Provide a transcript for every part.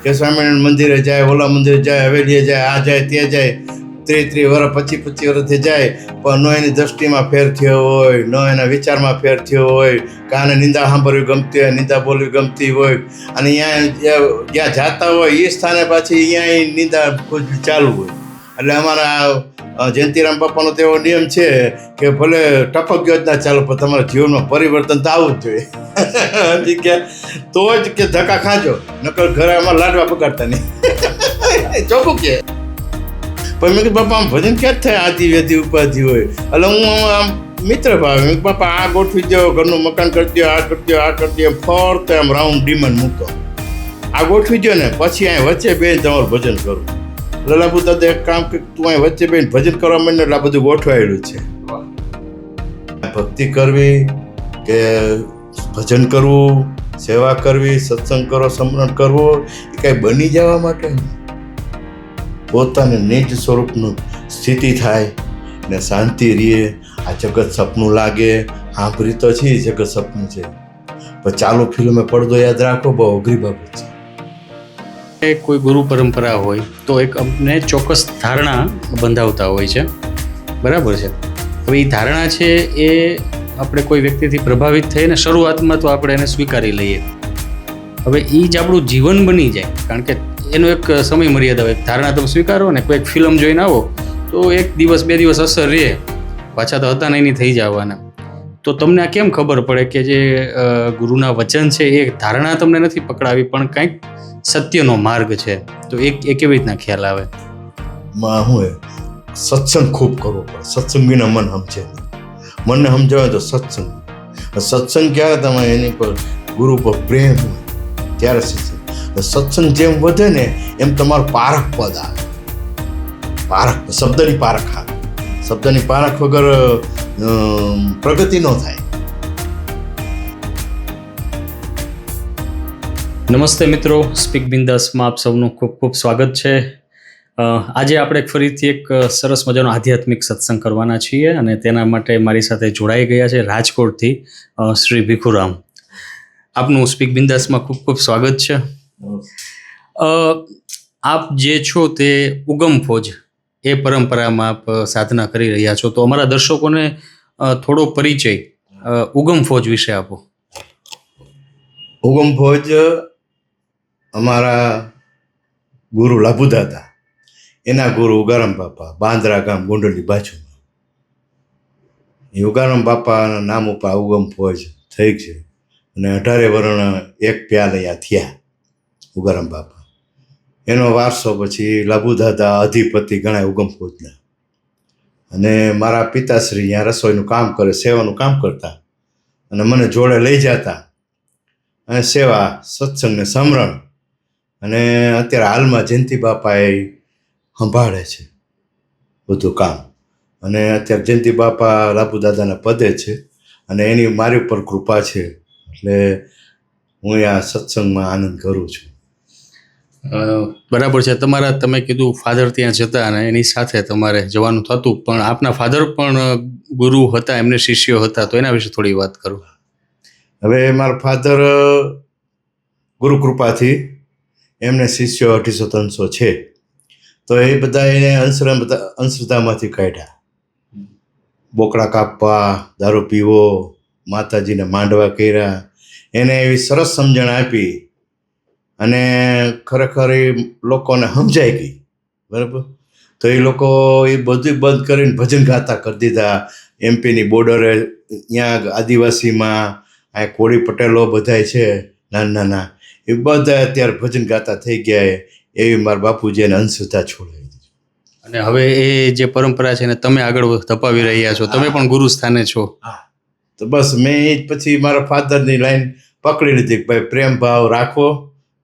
કે સ્વામિનારાયણ મંદિરે જાય, ઓલા મંદિરે જાય, હવેલીએ જાય, આ જાય તે જાય, 30 વર્ષ 25 વર્ષથી જાય, પણ ન એની દ્રષ્ટિમાં ફેર થયો હોય, ન એના વિચારમાં ફેર થયો હોય, કાને નિંદા સાંભળવી ગમતી હોય, નિંદા બોલવી ગમતી હોય, અને જ્યાં જાતા હોય એ સ્થાને પાછી અહીંયા નિંદા ચાલુ હોય. એટલે અમારા જયંતિરામ બાપાનો તો એવો નિયમ છે કે ભલે ટપક ગયો જ ના ચાલો, પણ તમારા જીવનમાં પરિવર્તન તો આવવું જ જોઈએ. કે તો જ કે ધક્કા ખાજો, નકર ઘરે અમારે લાડવા પકડતા નહીં. ચોખ્ખું કે પણ મેં કીધું બાપા આમ ભજન ક્યાં જ થાય, આદિ વેદી ઉપાધિ હોય. એટલે હું આમ મિત્ર ભાવે, મેં બાપા આ ગોઠવી દો, ઘરનું મકાન કરી દો, આ કરી દો, આ કરી દો, ફરતો આમ રાઉન્ડ ડિમાન્ડ મૂકતો, આ ગોઠવી દો ને પછી અહીં વચ્ચે બેન તમારું ભજન કરું. લાબુ દાદા એક કામ કે તું અહીં વચ્ચે બેન ભજન કરવા માંડે એટલે આ બધું ગોઠવાયેલું છે. ભક્તિ કરવી કે ભજન કરવું, સેવા કરવી, સત્સંગ કરો, સ્મરણ કરવું, એ કાંઈ બની જવા માટે પોતાને નિજ સ્વરૂપનું સ્થિતિ થાય ને શાંતિ રહે. આ જગત સપનું લાગે, સાંભળી તો છે જગત સપનું છે, પણ ચાલુ ફિલ્મે પડદો યાદ રાખો બહુ અઘરી બાબત છે. કોઈ ગુરુ પરંપરા હોય તો એક અમને ચોક્કસ ધારણા બંધાવતા હોય છે, બરાબર છે. હવે એ ધારણા છે એ આપણે કોઈ વ્યક્તિથી પ્રભાવિત થઈને શરૂઆતમાં તો આપણે એને સ્વીકારી લઈએ. હવે એ જ આપણું જીવન બની જાય, કારણ કે એનો એક સમય મર્યાદા હોય. ધારણા તમે સ્વીકારો ને કોઈ એક ફિલ્મ જોઈને આવો તો 1 દિવસ 2 દિવસ અસર રહે, પાછા તો હતા નહીં થઈ જવાના. તો તમને આ કેમ ખબર પડે કે જે ગુરુના વચન છે એ ધારણા તમને નથી પકડાવી, પણ કંઈક સત્યનો માર્ગ છે? તો એ કેવી રીતના ખ્યાલ આવે? હું સત્સંગ ખૂબ કરવો પડે. સત્સંગ વિના મન સમજે, મનને સમજાવે તો સત્સંગ. સત્સંગ ક્યારે તમે એની પર ગુરુ પર પ્રેમ હોય ત્યારે સત્સંગ. સત્સંગ જેમ વધે ને એમ તમારું પારખ પદ આવે. પારખ શબ્દની પારખ આવે. શબ્દની પારખ વગર પ્રગતિ ન થાય. નમસ્તે મિત્રો, સ્પીક બિંદાસમાં આપ સૌનું ખૂબ ખૂબ સ્વાગત છે. આજે આપણે ફરીથી એક સરસ મજાનો આધ્યાત્મિક સત્સંગ કરવાના છીએ અને તેના માટે મારી સાથે જોડાઈ ગયા છે રાજકોટથી શ્રી ભીખુરામ. આપનું સ્પીક બિંદાસમાં ખૂબ ખૂબ સ્વાગત છે. આપ જે છો તે ઉગમ ફોજ એ પરંપરામાં આપ સાધના કરી રહ્યા છો, તો અમારા દર્શકોને થોડો પરિચય ઉગમ ફોજ વિશે આપો. ઉગમ ફોજ અમારા ગુરુ લાભુદાદા, એના ગુરુ ઉગારામ બાપા, બાંદ્રા ગામ ગોંડલની બાજુમાં. એ ઉગારામ બાપાના નામ ઉપર ઉગમ ફોજ થઈ છે અને 18 વર્ષ એક પ્યાલ અહીંયા થયા ઉગારામ બાપા. એનો વારસો પછી લાભુદાદા અધિપતિ ગણાય ઉગમ ફોજના. અને મારા પિતાશ્રી અહીંયા રસોઈનું કામ કરે, સેવાનું કામ કરતા અને મને જોડે લઈ જતા અને સેવા, સત્સંગ ને સમરણ. અને અત્યારે હાલમાં જયંતિ બાપા એ સંભાળે છે બધું કામ. અને અત્યારે જયંતિ બાપા લાભુદાદાના પદે છે અને એની મારી ઉપર કૃપા છે, એટલે હું આ સત્સંગમાં આનંદ કરું છું. બરાબર છે. તમે કીધું ફાધર ત્યાં જતા અને એની સાથે તમારે જવાનું થતું, પણ આપના ફાધર પણ ગુરુ હતા, એમને શિષ્યો હતા, તો એના વિશે થોડી વાત કરો. હવે મારા ફાધર ગુરુ કૃપાથી એમને શિષ્યો 250-300 છે, તો એ બધા એને અંધશ્રદ્ધામાંથી કાઢ્યા. બોકડા કાપવા, દારૂ પીવો, માતાજીને માંડવા કર્યા, એને એવી સરસ સમજણ આપી અને ખરેખર એ લોકોને સમજાઈ ગઈ. બરાબર. તો એ લોકો એ બધું બંધ કરીને ભજન ગાતા કરી દીધા. એમપીની બોર્ડરે ત્યાં આદિવાસીમાં આ કોળી પટેલો બધાય છે નાના નાના, એ બધા અત્યારે ભજન ગાતા થઈ ગયા. એવી મારા બાપુજી એને અંધશ્રદ્ધા છોડાવી દીધી. અને હવે એ જે પરંપરા છે ને તમે આગળ ધપાવી રહ્યા છો, તમે પણ ગુરુ સ્થાને છો. હા, તો બસ મેં એ પછી મારા ફાધરની લાઈન પકડી લીધી કે ભાઈ પ્રેમ ભાવ રાખવો,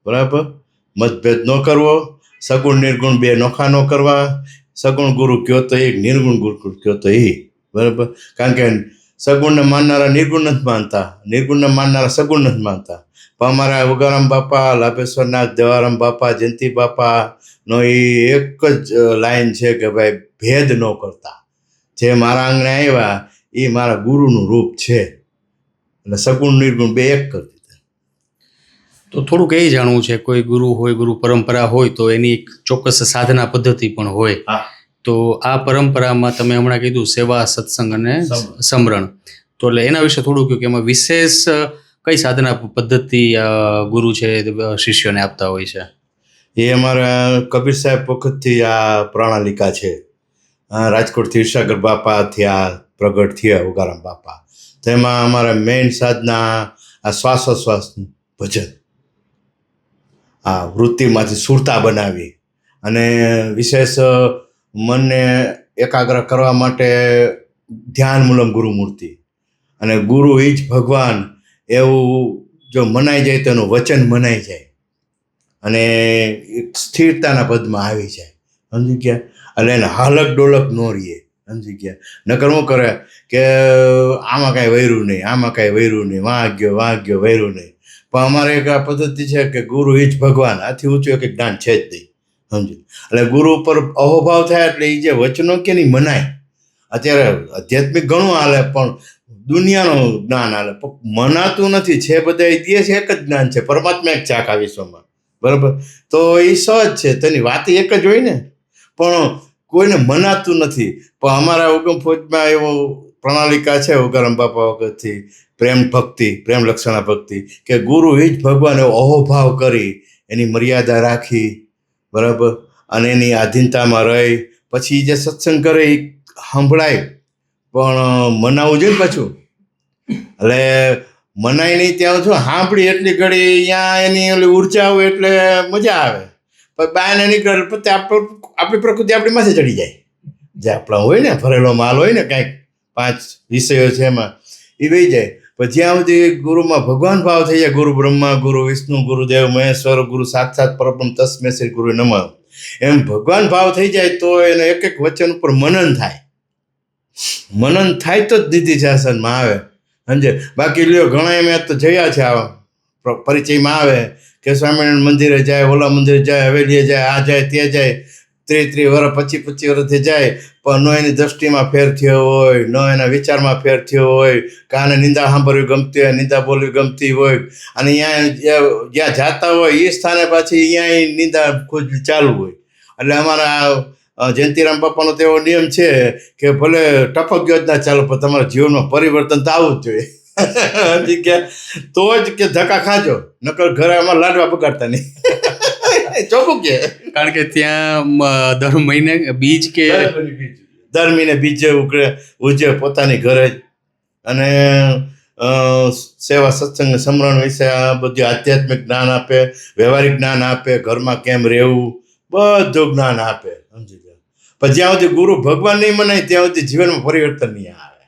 બરાબર, મતભેદ ન કરવો, સગુણ નિર્ગુણ બે નોખા ન કરવા. સગુણ ગુરુ કયો તો એ, નિર્ગુણ ગુરુ કયો તો એ, બરાબર. કારણ કે સગુણને માનનારા નિર્ગુણ નથી માનતા, નિર્ગુણને માનનારા સગુણ નથી માનતા. પણ અમારા ઉગારામ બાપા, લાભેશ્વરનાથ, દેવારામ બાપા, જયંતિ બાપાનો એ એક જ લાઈન છે કે ભાઈ ભેદ ન કરતા. જે મારા આંગણે આવ્યા એ મારા ગુરુનું રૂપ છે, એટલે સગુણ નિર્ગુણ બે એક કરી દીધા. તો થોડુંક એ જાણવું છે, કોઈ ગુરુ હોય, ગુરુ પરંપરા હોય તો એની એક ચોક્કસ સાધના પદ્ધતિ પણ હોય. હા. તો આ પરંપરામાં તમે હમણાં કીધું સેવા, સત્સંગ અને સમરણ, તો એટલે એના વિશે થોડું કહ્યું કે એમાં વિશેષ કઈ સાધના પદ્ધતિ ગુરુ છે શિષ્યોને આપતા હોય છે? એ અમારા કબીર સાહેબ વખતથી આ પ્રણાલિકા છે. રાજકોટથી વિસાગર બાપા થયા, પ્રગટ થયા ઉગારામ બાપા. તો એમાં અમારા મેઇન સાધના આ શ્વાસોશ્વાસનું ભજન, આ વૃત્તિમાંથી સુરતા બનાવી અને વિશેષ મનને એકાગ્ર કરવા માટે ધ્યાન મૂલમ ગુરુમૂર્તિ, અને ગુરુ એ જ ભગવાન એવું જો મનાઈ જાય તો એનું વચન મનાઈ જાય અને સ્થિરતાના પદમાં આવી જાય. સમજી ગયા? એટલે એને હાલક ડોલક ન રહીએ. સમજી ગયા? નકર શું કરે કે આમાં કાંઈ વૈરું નહીં, આમાં કાંઈ વૈરું નહીં, વાં ગયો વૈરું નહીં. પણ અમારે એક આ પદ્ધતિ છે કે ગુરુ એ જ ભગવાન, આથી ઊંચું એક જ્ઞાન છે જ નહીં. સમજી? એટલે ગુરુ ઉપર અહોભાવ થાય એટલે એ જે વચનો કે નહીં મનાય. અત્યારે આધ્યાત્મિક ઘણું હાલે પણ દુનિયાનું જ્ઞાન હાલે, પણ મનાતું નથી. છે બધા દે છે એક જ જ્ઞાન છે, પરમાત્મા એક છે આખા વિશ્વમાં. બરાબર? તો એ સહજ છે, તેની વાત એક જ હોય ને, પણ કોઈને મનાતું નથી. પણ અમારા ઉગમ ફોજમાં એવો પ્રણાલિકા છે ઉગારામ બાપા વખતથી, પ્રેમ ભક્તિ, પ્રેમ લક્ષણા ભક્તિ, કે ગુરુ એ જ ભગવાન એવો અહોભાવ કરી, એની મર્યાદા રાખી, બરાબર, અને એની આધીનતામાં રહી, પછી જે સત્સંગ કરે એ સંભળાય, પણ મનાવવું જોઈએ ને પાછું. એટલે મનાય નહીં ત્યાં શું સાંભળી એટલી ઘડી અહીંયા એની ઓલી ઉર્જા હોય એટલે મજા આવે. પણ બહારને નીકળે પછી આપણી પ્રકૃતિ આપણી માથે ચડી જાય. જે આપણા હોય ને ભરેલો માલ હોય ને કાંઈક 5 વિષયો છે એમાં એ વહી જાય. પણ જ્યાં સુધી ગુરુમાં ભગવાન ભાવ થઈ જાય, ગુરુ બ્રહ્મા, ગુરુ વિષ્ણુ, ગુરુદેવ મહેશ્વર, ગુરુ સાક્ષાત પરબ્રહ્મ તસ્મૈ શ્રી ગુરુ નમઃ, એમ ભગવાન ભાવ થઈ જાય તો એને એક એક વચન ઉપર મનન થાય. મનન થાય તો જ દીધી શાસનમાં આવે. સમજે? બાકી લ્યો ઘણા મેં તો જયા છે, આ પરિચયમાં આવે કે સ્વામિનારાયણ મંદિરે જાય, ઓલા મંદિરે જાય, હવેલીએ જાય, આ જાય તે જાય, 30 વર્ષ 25 વર્ષથી જાય, પણ ન એની દ્રષ્ટિમાં ફેર થયો હોય, ન એના વિચારમાં ફેર થયો હોય, કાને નિંદા સાંભળવી ગમતી હોય, નિંદા બોલવી ગમતી હોય, અને અહીંયા જ્યાં જાતા હોય એ સ્થાને પાછી અહીંયા નિંદા ખુદ ચાલુ હોય. એટલે અમારા જયંતિરામ બાપાનો તો એવો નિયમ છે કે ભલે ટપક યોજના ચાલો પણ તમારા જીવનમાં પરિવર્તન તો આવવું જ જોઈએ. કે તો જ કે ધક્કા ખાજો, નકર ઘરે અમારે લાડવા બગાડતા નહીં. ચોખ્ખું કે, કારણ કે ત્યાં દર મહિને બીજ કે દર મહિને બીજ ઉજવે પોતાની ઘરે જ. અને સેવા સત્સંગ સમરણ વિશે આ બધું આધ્યાત્મિક જ્ઞાન આપે, વ્યવહારિક જ્ઞાન આપે, ઘરમાં કેમ રહેવું બધું જ્ઞાન આપે. સમજી ગયા? પણ જ્યાં સુધી ગુરુ ભગવાન નહીં મનાય ત્યાં સુધી જીવનમાં પરિવર્તન નહીં આવે.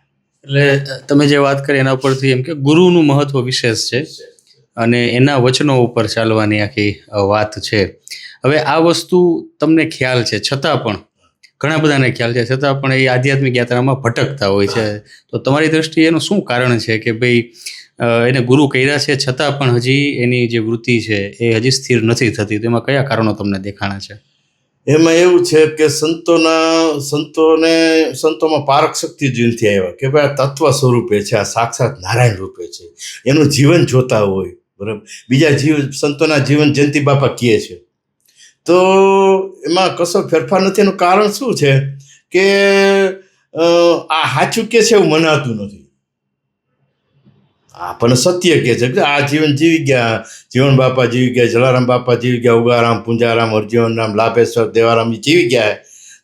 એટલે તમે જે વાત કરી એના ઉપરથી એમ કે ગુરુનું મહત્વ વિશેષ છે અને એના વચનો ઉપર ચાલવાની આખી વાત છે. હવે આ વસ્તુ તમને ખ્યાલ છે છતાં પણ, ઘણા બધાને ખ્યાલ છે છતાં પણ એ આધ્યાત્મિક યાત્રામાં ભટકતા હોય છે. તો તમારી દ્રષ્ટિએ એનું શું કારણ છે કે ભાઈ એને ગુરુ કર્યા છે છતાં પણ હજી એની જે વૃત્તિ છે એ હજી સ્થિર નથી થતી? તો એમાં કયા કારણો તમને દેખાણા છે? એમાં એવું છે કે સંતોમાં પારક શક્તિ જ નથી આવ્યા કે ભાઈ આ તત્વ સ્વરૂપે છે, આ સાક્ષાત નારાયણ રૂપે છે, એનું જીવન જોતા હોય. બરાબર? બીજા સંતોના જીવન જયંતિ બાપા કહે છે, તો એમાં કશો ફેરફાર નથી. એનું કારણ શું છે કે આ સાચું કે છે એવું મનાતું નથી. આપણને સત્ય કહે છે કે આ જીવન જીવી ગયા, જીવન બાપા જીવી ગયા, જલારામ બાપા જીવી ગયા, ઉગારામ, પૂંજારામ, હરજીવનરામ, લાભેશ્વર, દેવારામ જીવી ગયા,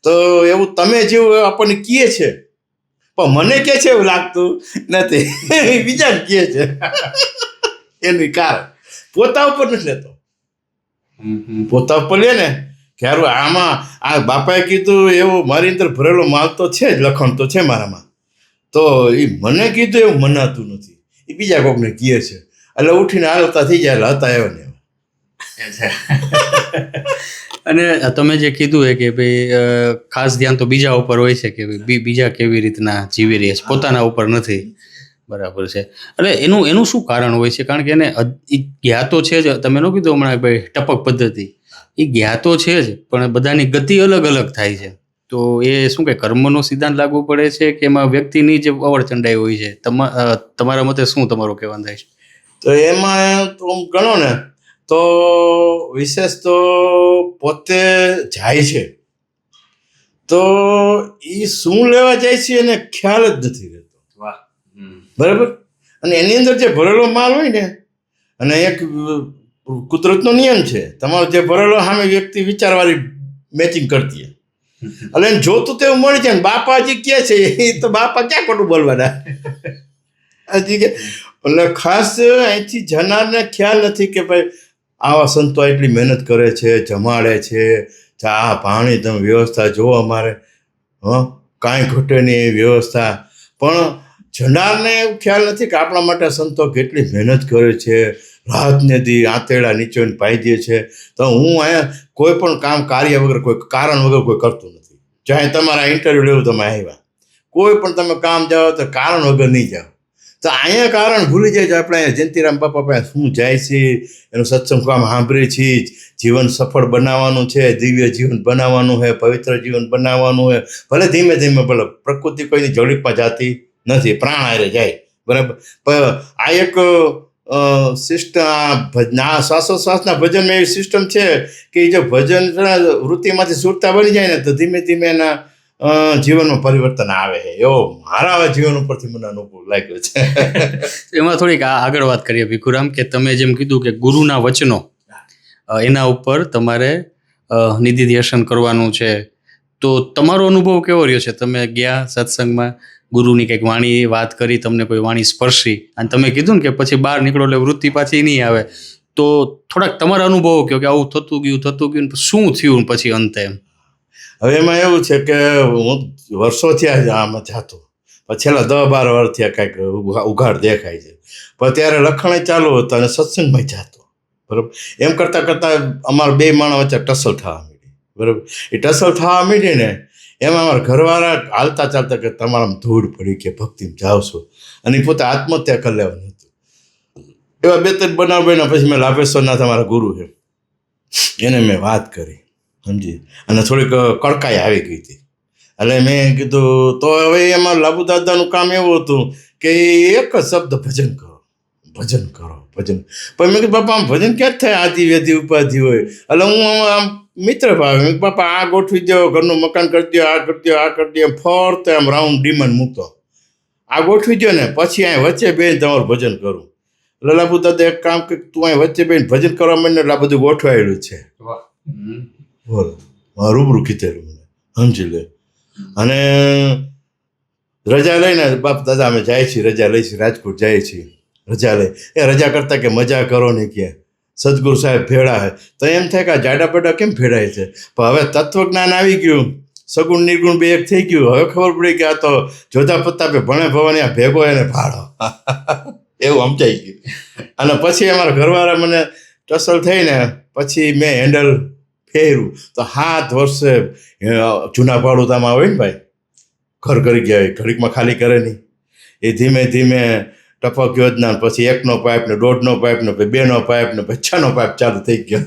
તો એવું તમે જેવું આપણને કહે છે, પણ મને કે છે એવું લાગતું નથી. બીજા કહે છે. એનું કારણ પોતા ઉપર નથી લેતો. પોતા ઉપર લે ને કે આમાં આ બાપાએ કીધું એવું મારી અંદર ભરેલો માલ તો છે જ, લખણ તો છે મારામાં, તો એ મને કીધું એવું મનાતું નથી, એ બીજા કોકને કહે છે. એટલે ઉઠીને હાલતા થઈ જાય, એટલે હતા એવા ને એવા. અને તમે જે કીધું કે ભાઈ ખાસ ધ્યાન તો બીજા ઉપર હોય છે કે બીજા કેવી રીતના જીવી રહ્યા છે, પોતાના ઉપર નથી. બરાબર છે. એટલે એનું શું કારણ હોય છે? કારણ કે એને જ્ઞાતો છે જ, તમે ન કીધું હમણાં ભાઈ ટપક પદ્ધતિ, એ જ્ઞાતો છે જ, પણ બધાની ગતિ અલગ અલગ થાય છે. તો એ શું કે કર્મનો સિદ્ધાંત લાગુ પડે છે કે એમાં વ્યક્તિની જે અવળચંડાઈ હોય છે? તમારા મતે શું તમારું કહેવાનું થાય છે? તો એમાં તો ગણો ને તો વિશેષ તો પોતે જાય છે તો એ શું લેવા જાય છે એને ખ્યાલ જ નથી રહેતો. વાહ. બરાબર. અને એની અંદર જે ભરેલો માલ હોય ને, અને એક કુદરતનો નિયમ છે, તમારો જે ભરેલો સામે વ્યક્તિ વિચારવાળી મેચિંગ કરતી હોય. એટલે એને જોતું તેવું મળી જાય. બાપાજી કે છે એ તો બાપા ક્યાં ખોટું બોલવાના. હજી કે એટલે ખાસ અહીંથી જનારને ખ્યાલ નથી કે ભાઈ આવા સંતો એટલી મહેનત કરે છે, જમાડે છે, ચા પાણી તમે વ્યવસ્થા જુઓ અમારે, કાંઈ ઘટે નહીં એવી વ્યવસ્થા. પણ જનારને એવું ખ્યાલ નથી કે આપણા માટે સંતો કેટલી મહેનત કરે છે, રાતને દી આંતેડા નીચે પાઈ દે છે. તો હું અહીંયા કોઈ પણ કામ કાર્ય વગર, કોઈ કારણ વગર કોઈ કરતું નથી. ચાહે તમારા ઇન્ટરવ્યૂ લેવું તમે આવ્યા, કોઈ પણ તમે કામ જાઓ તો કારણ વગર નહીં જાઓ. તો અહીંયા કારણ ભૂલી જાય છે. આપણે અહીંયા જયંતિરામ બાપા પાસે શું જાય છે, એનું સત્સંગ કામ સાંભળીએ છીએ, જીવન સફળ બનાવવાનું છે, દિવ્ય જીવન બનાવવાનું છે, પવિત્ર જીવન બનાવવાનું છે. ભલે ધીમે ધીમે, ભલે પ્રકૃતિ કોઈની જોડીમાં જાતી નથી, પ્રાણ હારે જાય, બરાબર. પણ આ એક સિસ્ટમ, આ શ્વાસોશ્વાસના ભજનમાં એવી સિસ્ટમ છે કે એ જો ભજન વૃત્તિમાંથી સુરતા બની જાય ને તો ધીમે ધીમે એના જીવનમાં પરિવર્તન આવે છે. એવો મારા જીવન ઉપરથી મને અનુભવ લાગ્યો છે. એમાં થોડીક આગળ વાત કરીએ ભીખુરામ, કે તમે જેમ કીધું કે ગુરુના વચનો એના ઉપર તમારે નિધિ ધ્યાસન કરવાનું છે, તો તમારો અનુભવ કેવો રહ્યો છે? તમે ગયા સત્સંગમાં, ગુરુની કંઈક વાણી વાત કરી, તમને કોઈ વાણી સ્પર્શી, અને તમે કીધું ને કે પછી બહાર નીકળો એટલે વૃત્તિ પાછી નહીં આવે, તો થોડાક તમારા અનુભવો કહો કે આવું થતું ગયું, શું થયું પછી અંતે? એમ હવે એમાં એવું છે કે હું વર્ષોથી આમાં જાતો, પણ છેલ્લા 10-12 વર્ષથી કાંઈક ઉઘાડ દેખાય છે. પણ ત્યારે લખણે ચાલુ હતા અને સત્સંગમાં જાતો, બરાબર. એમ કરતાં કરતાં અમારા બે માણસ વચ્ચે ટસલ થવા માંડી, બરાબર. એ ટસલ થવા માંડી ને એમાં અમારા ઘરવાળા હાલતા ચાલતા કે તમારામાં ધૂળ પડી કે ભક્તિમાં જાઓ છો, અને પોતે આત્મહત્યા કરી લેવાનું હતું. એવા 2-3 બનાવ બન્યા. પછી મેં લાભેશ્વરના તમારા ગુરુ છે એને મેં વાત કરી, સમજી, અને થોડીક કડકાઈ આવી ગઈ હતી. એટલે મેં કીધું તો હવે એમાં લાભુ દાદાનું કામ એવું હતું કે એક જ શબ્દ ભજન કરો, ભજન કરો, ભજન. પણ મેં કીધું બાપા આમ ભજન ક્યાં જ થાય, આદિ વેદી ઉપાધિ હોય. એટલે હું આમ મિત્ર ભાવે, મેં બાપા આ ગોઠવી દો, ઘરનું મકાન કરી દો, આ કરી દો, આ કરી દો, એમ ફરતે આમ રાઉન્ડ ડિમાન્ડ મૂકતો, આ ગોઠવી દો ને પછી અહીં વચ્ચે બેન તમારું ભજન કરું. એટલે લાભુ દાદા એક કામ કે તું અહીં વચ્ચે બેન ભજન કરવા માંડ, એટલે આ બધું ગોઠવાયેલું છે. બોલો, રૂબરૂ કીધેલું મને, સમજી લે. અને રજા લઈને બાપ દાદા અમે જાય છીએ, રજા લઈ છીએ, રાજકોટ જાય છીએ, રજા લઈ. એ રજા કરતા કે મજા કરો ને કે સદગુરુ સાહેબ ભેળા હે. તો એમ થાય કે આ જાડા પડા કેમ ભેળાય છે? પણ હવે તત્વજ્ઞાન આવી ગયું, સગુણ નિર્ગુણ બે એક થઈ ગયું. હવે ખબર પડી કે આ તો જોધા પ્રતાપે ભણે ભવાની આ ભેગો એને ભાડો એવું સમજાઈ ગયું. અને પછી અમારા ઘરવાળા મને ટસલ થઈને પછી મેં હેન્ડલ ફેર્યું. તો 7 વર્ષે જૂના ભાડુતામાં હોય ને ભાઈ, ઘર કરી ગયા હોય, ઘડીકમાં ખાલી કરે નહીં. એ ધીમે ધીમે ટપક યોજના, પછી 1નો પાઇપ ને 1.5નો પાઇપ ને 2નો પાઇપ ને 6નો પાઇપ ચાલુ થઈ ગયો.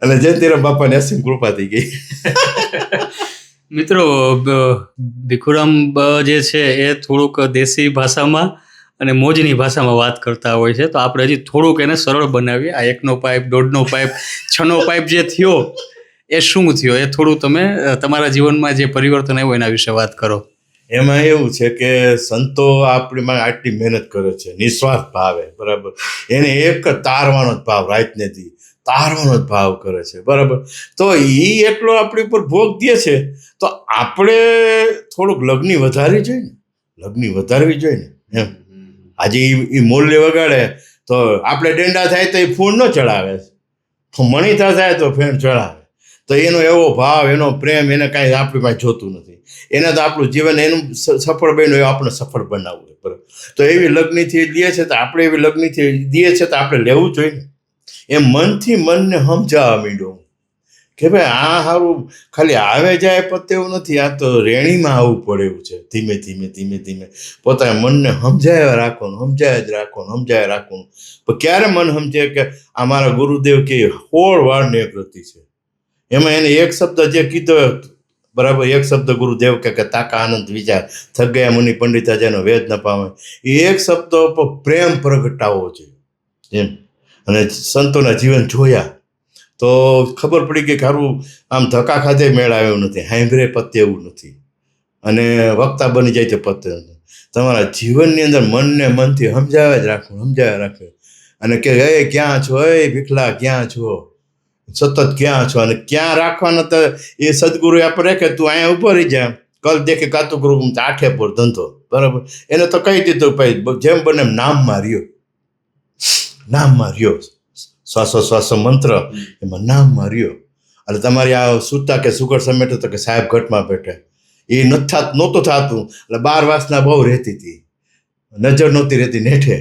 અને જયંતિરામ બાપાની અસીમ કૃપા થઈ ગઈ. મિત્રો, ભીખુરામ જે છે એ થોડુંક દેશી ભાષામાં અને મોજની ભાષામાં વાત કરતા હોય છે, તો આપણે હજી થોડુંક એને સરળ બનાવીએ. આ 1નો પાઇપ, 1.5નો પાઇપ, 6નો પાઇપ જે થયો એ શું થયો, એ થોડું તમે તમારા જીવનમાં જે પરિવર્તન આવ્યું એના વિશે વાત કરો. એમાં એવું છે કે સંતો આપણી માં આટલી મહેનત કરે છે નિસ્વાર્થ ભાવે, બરાબર. એને એક તારવાનો જ ભાવ, રાતને દી તારવાનો જ ભાવ કરે છે, બરાબર. તો એ એટલો આપણી ઉપર ભોગ દે છે, તો આપણે થોડુંક લગ્ની વધારવી જોઈએ ને, લગ્ની વધારવી જોઈએ ને. એમ આજે એ મૂલ્ય વગાડે તો આપણે ડેંડા થાય તો એ ફૂલ ન ચડાવે, મણીતા થાય તો ફેણ ચડાવે. તો એનો એવો ભાવ, એનો પ્રેમ, એને કાંઈ આપણી પાસે જોતું નથી. એને તો આપણું જીવન એનું સફળ બન્યું એ આપણે સફળ બનાવવું, બરાબર. તો એવી લગ્નથી દે છે તો આપણે એવી લગ્નથી દે છે તો આપણે લેવું જોઈએ ને. એ મનથી મનને સમજાવવા માંડ્યો કે ભાઈ આ સારું ખાલી આવે જાય પતે એવું નથી, આ તો રેણીમાં આવવું પડે એવું છે. ધીમે ધીમે ધીમે ધીમે પોતાના મનને સમજાવ્યા રાખવાનું, સમજાવ્યા જ રાખવાનું, સમજાવ્યા રાખવાનું. પણ ક્યારે મન સમજે કે આ મારા ગુરુદેવ કે 16 વાળની એક રતિ છે, એમાં એને એક શબ્દ જે કીધો, બરાબર, એક શબ્દ ગુરુદેવ કે તાકા આનંદ વિચાર થક ગયા મુનિ પંડિતા જેનો વેદ ન પામે, એ એક શબ્દ પર પ્રેમ પ્રગટાવવો જોઈએ. એમ અને સંતોના જીવન જોયા તો ખબર પડી કે ખારું આમ ધક્કા ખાધે મેળ આવ્યો નથી, હાંભરે પતે એવું નથી, અને વક્તા બની જાય તે પતે નથી. તમારા જીવનની અંદર મનને મનથી સમજાવે જ રાખવું, સમજાવે રાખે, અને કે એ ક્યાં છો, એ ભીખલા ક્યાં છો, સતત ક્યાં છો, અને ક્યાં રાખવાના તો એ સદગુરુ આપણે કે તું અહીંયા ઉભો રહી જા, કલ દેખે કાતું ગુરુ આઠે પર ધંધો, બરાબર. એને તો કહી દીધું ભાઈ જેમ બને એમ નામમાં રહ્યો, નામમાં રહ્યો, શ્વાસો મંત્ર એમાં નામમાં રહ્યો. એટલે તમારી આ સૂતા કે સુગર સમેટો તો કે સાહેબ ઘટમાં બેઠે એ નહોતું થતું. એટલે 12 વાસના બહુ રહેતી હતી, નજર નહોતી રહેતી નેઠે.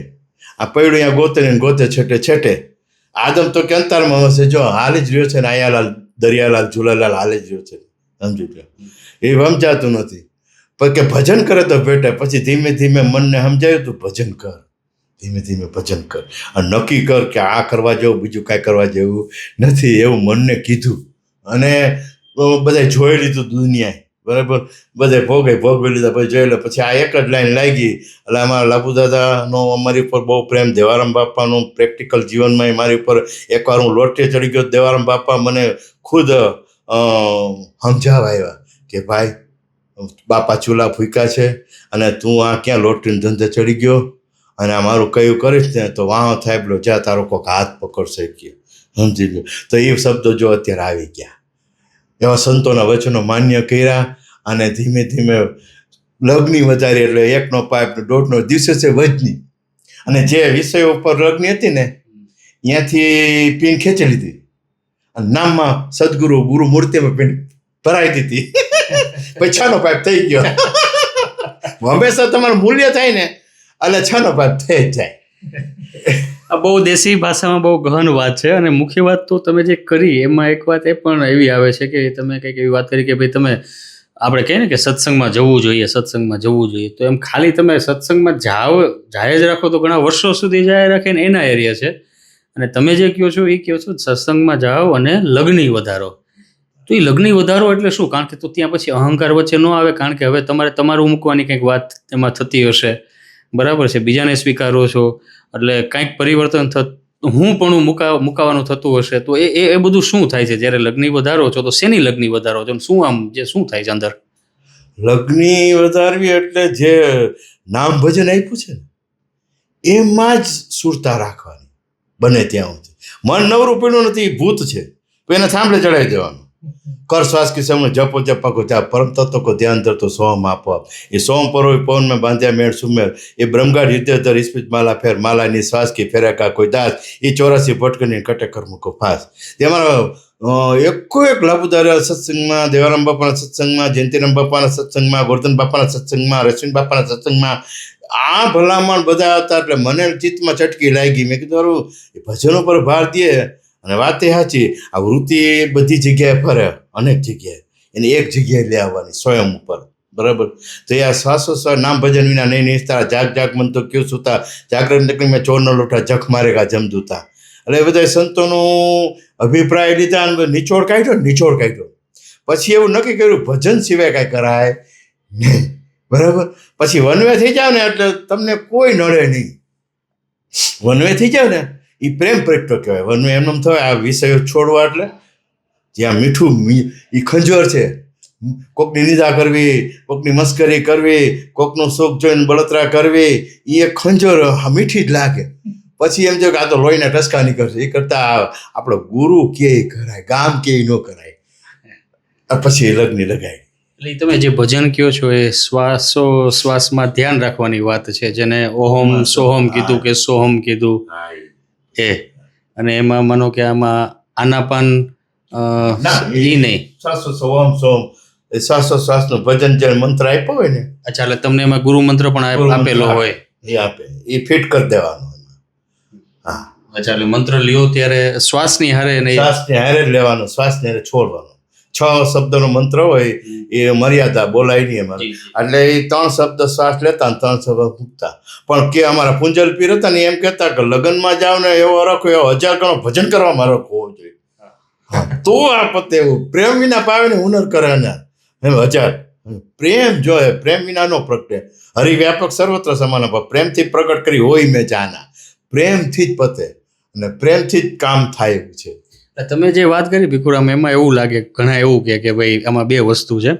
આ પૈડું અહીંયા ગોતે ને ગોતે છેટે છેટે. આદમ તો કે અંતરમાં હશે, જો હાલી જ રહ્યો છે ને, આયાલાલ દરિયાલાલ ઝુલાલાલ હાલી જ રહ્યો છે, સમજી લો. એ સમજાતું નથી. પણ કે ભજન કરે તો બેઠે. પછી ધીમે ધીમે મનને સમજાયું તું ભજન કર, ધીમે ધીમે ભજન કર, અને નક્કી કર કે આ કરવા જેવું બીજું કાંઈ કરવા જેવું નથી, એવું મનને કીધું. અને બધાએ જોઈ લીધું દુનિયાએ, બરાબર, બધે ભોગવી લીધા. પછી જોઈ લે, પછી આ એક જ લાઈન લાગી. એટલે અમારા લાભુ દાદાનો અમારી ઉપર બહુ પ્રેમ, દેવારામ બાપાનું પ્રેક્ટિકલ જીવનમાં મારી ઉપર એકવાર હું લોટરી ચડી ગયો. દેવારામ બાપા મને ખુદ સમજાવવા આવ્યા કે ભાઈ બાપા ચૂલા ફૂંક્યા છે અને તું આ ક્યાં લોટરીને ધંધે ચડી ગયો, અને આ મારું કયું કરીશ ને તો વાહ થાય પેલો જ્યાં તારો કોઈક હાથ પકડશે કે, સમજી લો. તો એ શબ્દો જો અત્યારે આવી ગયા. એવા સંતોના વચનો માન્ય કર્યા, અને ધીમે ધીમે લગ્ની વધારી. એટલે 1નો પાઇપ 1.5નો દિવસે છે વજની, અને જે વિષયો ઉપર લગ્ની હતી ને ત્યાંથી પીન ખેંચી લીધી, અને નામમાં સદગુરુ ગુરુ મૂર્તિમાં પીન ભરાઈ દીધી. પછી 6નો પાઇપ થઈ ગયો. હંમેશા તમારું મૂલ્ય થાય ને એટલે 6નો પાઇપ થઈ જ જાય. આ બહુ દેશી ભાષામાં બહુ ગહન વાત છે. અને મુખ્ય વાત તો તમે જે કરી એમાં એક વાત એ પણ એવી આવે છે કે તમે કંઈક એવી વાત કરી કે ભાઈ તમે આપણે કહીએ ને કે સત્સંગમાં જવું જોઈએ, સત્સંગમાં જવું જોઈએ. તો એમ ખાલી તમે સત્સંગમાં જાય જ રાખો તો ઘણા વર્ષો સુધી જાય રાખે ને એના એરિયા છે. અને તમે જે કહો છો એ કહો છો સત્સંગમાં જાઓ અને લગ્ની વધારો. તો એ લગ્ની વધારો એટલે શું? કારણ કે તો ત્યાં પછી અહંકાર વચ્ચે ન આવે, કારણ કે હવે તમારે તમારું મૂકવાની કંઈક વાત એમાં થતી હશે, બરાબર છે, બીજાને સ્વીકારો છો એટલે કંઈક પરિવર્તન હું પણ મુકાવાનું થતું હશે. તો એ બધું શું થાય છે જ્યારે લગ્ની વધારો છો? તો શેની લગ્ની વધારો છો? શું આમ જે શું થાય છે અંદર? લગ્ની વધારવી એટલે જે નામ ભજન આપ્યું છે ને એમાં જ સુરતા રાખવાની બને ત્યાં સુધી. મન નવરું પીણું નથી, ભૂત છે તો એને સાંભળે ચડાવી દેવાનું. कर श्वास की समय जपो जपा को त्या परम तत्व को ध्यान धरतो सोम आपो आप. ये सोम परो पवन में बांध्या मेड़ सुमेर, ये ब्रह्मगाढ़ हृदय इस्पित माला फेर माला ની શ્વાસ की फेरा का कोई दास, ये 84 ભટકની કટે કર્મ કો ફાસ. તે અમારા એક લાભુદાર સત્સંગમાં, દેવારામ બાપાના સત્સંગમાં, જયંતિરામ બાપાના સત્સંગમાં, ગોરધન બાપાના સત્સંગમાં, રશ્મિન બાપાના સત્સંગમાં આ ભલામણ બધા હતા. એટલે મને ચિત્તમાં ચટકી લાગી. મેં કીધું ભજનો પર ભાર દે, અને વાત એ સાચી, આ વૃત્તિ બધી જગ્યાએ ફરે, અનેક જગ્યાએ, એને એક જગ્યાએ લઈ આવવાની સ્વયં ઉપર, બરાબર. તો એ આ શ્વાસોશ્વાસ નામ ભજન વિના નહીં નિસ્તા, જાગ જાગ મન તો ક્યું સુતા, જાગૃત નકલી મેં ચોર ન લોટા જખ મારેગા જમદૂતા. એટલે એ બધા સંતોનું અભિપ્રાય લીધા અને નિચોડ કાઢ્યો. પછી એવું નક્કી કર્યું ભજન સિવાય કાંઈ કરાય નહીં, બરાબર. પછી વનવે થઈ જાવ ને એટલે તમને કોઈ નડે નહીં. વનવે થઈ જાવ ને એ પ્રેમ પ્રગટો કહેવાય. વનવે એમનેમ થવાય. આ વિષયો છોડવા એટલે જ્યાં મીઠું એ ખંજર છે. કોકની નિંદા કરવી, કોકની મસ્કરી કરવી, કોકનું સુખ જોઈને બળતરા કરવી, એ એક ખંજર મીઠી જ લાગે. પછી એમ જો કે આ તો લોહીના ટસકા નીકળશે. એ કરતાં આપણો ગુરુ કે કરાય, ગામ કે ન કરાય, પછી લગ્ન લગાય. એટલે તમે જે ભજન કહો છો એ શ્વાસમાં ધ્યાન રાખવાની વાત છે, જેને ઓહમ સોહમ કીધું કે સોહમ કીધું એ. અને એમાં માનો કે આમાં આનાપાન ઈ નહીં, શ્વાસોશ્વાસનું ભજન જે મંત્ર આપ્યો હોય ને, અચ્છા, એટલે તમને એમાં ગુરુ મંત્ર પણ આપેલો હોય, એ આપે, એ ફિટ કરી દેવાનો. હા, અચ્છા, એટલે મંત્ર લ્યો ત્યારે શ્વાસની હારે નહીં, શ્વાસની હારે જ લેવાનો, શ્વાસની હારે છોડવાનો. 6 શબ્દનો મંત્ર હોય, એ મર્યાદા બોલાય નહીં અમારે. એટલે એ 3 શબ્દ શ્વાસ લેતા ને 3 શબ્દ મૂકતા. પણ કે અમારા પુંજલ પીર હતા ને એમ કહેતા કે લગ્નમાં જાવ ને એવો અરખ એવો 1000 ગણો ભજન કરવામાં અરખ હોવો જોઈએ. તો આ પતે એવું પ્રેમ વિના પાવે ને હુનર કરે ને એમ 1000 પ્રેમ જોઈએ. પ્રેમ વિના નો પ્રગટે. હરિવ્યાપક સર્વત્ર સમાન, પ્રેમથી પ્રગટ કરી હોય મેં જાના. પ્રેમથી જ પતે. અને પ્રેમથી જ કામ થાય એવું છે. તમે જે વાત કરી ભીખુરામ, એમાં એવું લાગે ઘણા એવું કે ભાઈ આમાં બે વસ્તુ છે.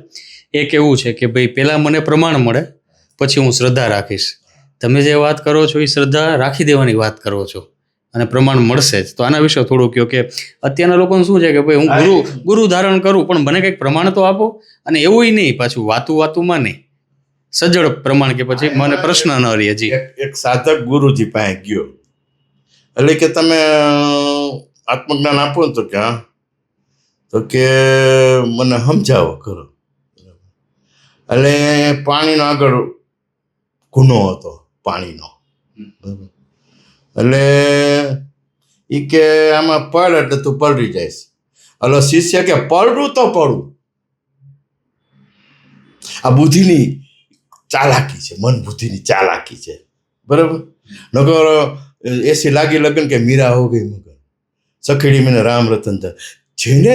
એક એવું છે કે ભાઈ પહેલાં મને પ્રમાણ મળે પછી હું શ્રદ્ધા રાખીશ. તમે જે વાત કરો છો એ શ્રદ્ધા રાખી દેવાની વાત કરો છો અને પ્રમાણ મળશે જ. તો આના વિશે થોડું કહો કે અત્યારના લોકોને શું છે કે ભાઈ હું ગુરુ ધારણ કરું પણ મને કંઈક પ્રમાણ તો આપો. અને એવું નહીં, પાછું વાતુમાં નહીં, સજળ પ્રમાણ કે પછી મને પ્રશ્ન ન રહે. હજી એક સાધક ગુરુજી પાસે ગયો, એટલે કે તમે આત્મજ્ઞાન આપો ને, તો કે હા, તો કે મને સમજાવો કરો. એટલે પાણીનો આગળ ગુનો હતો પાણીનો, એટલે એ કે આમાં પડ એટલે તું પલળી જઈશ. એટલે શિષ્ય કે પલડું તો પડું. આ બુદ્ધિની ચાલાકી છે, મન બુદ્ધિની ચાલાકી છે, બરાબર. નગર એસી લાગી લગન કે મીરા હો ગઈ મગન, સખેડી મને રામ રતન था.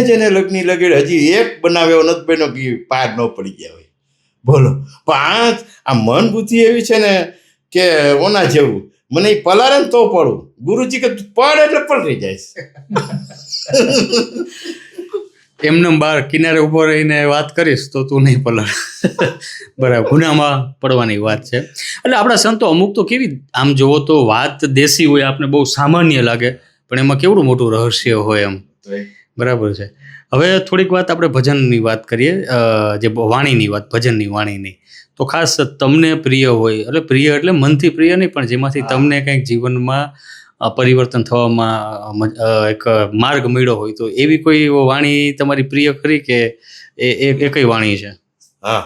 જેને લગ્ની લગેડ હજી એક બનાવ્યો નથી બન્યો કે પાર ન પડી ગયા હોય, બોલો. પણ આ મન બુદ્ધિ એવી છે ને કે ઓના જેવું, મને એ પલારે ને તો પડું. ગુરુજી કે પડ એટલે પલરી જાય. એમને બહાર કિનારે ઉભો રહીને વાત કરીશ તો તું નહીં પલળ. બરાબર, ગુનામાં પડવાની વાત છે. એટલે આપણા સંતો અમુક તો કેવી, આમ જોવો તો વાત દેશી હોય, આપણે બહુ સામાન્ય લાગે, પણ એમાં કેવડું મોટું રહસ્ય હોય એમ. બરાબર છે. હવે થોડીક વાત આપણે ભજનની વાત કરીએ, જે વાણીની વાત, ભજનની વાણીની. તો ખાસ તમને પ્રિય હોય, એટલે પ્રિય એટલે મનથી પ્રિય નહીં, પણ જેમાંથી તમને કંઈક જીવનમાં પરિવર્તન થવામાં એક માર્ગ મળ્યો હોય, તો એવી કોઈ વાણી તમારી પ્રિય ખરી કે એ કઈ વાણી છે? હા,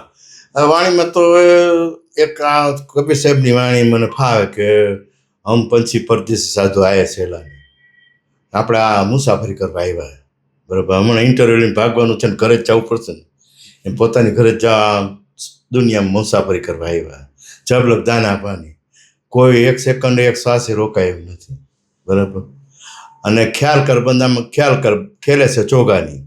વાણીમાં તો એક આ કબીર સાહેબની વાણી મને ફાવે કે હમ પંછી પરદેશી સાધુ આયા છેલા, આપણે આ મુસાફરી કરવા આવ્યા, બરાબર. હમણાં ઇન્ટરવ્યુ લઈને ભાગવાનું છે ને ઘરે જ જવું પડશે ને, એમ પોતાની ઘરે જ દુનિયામાં મુસાફરી કરવા આવ્યા. જબલક દાના પાની, કોઈ એક સેકન્ડ એક શ્વાસે રોકાય એમ નથી, બરાબર. અને ખ્યાલ કર બંદામાં, ખ્યાલ કર ખેલે છે ચોગાની.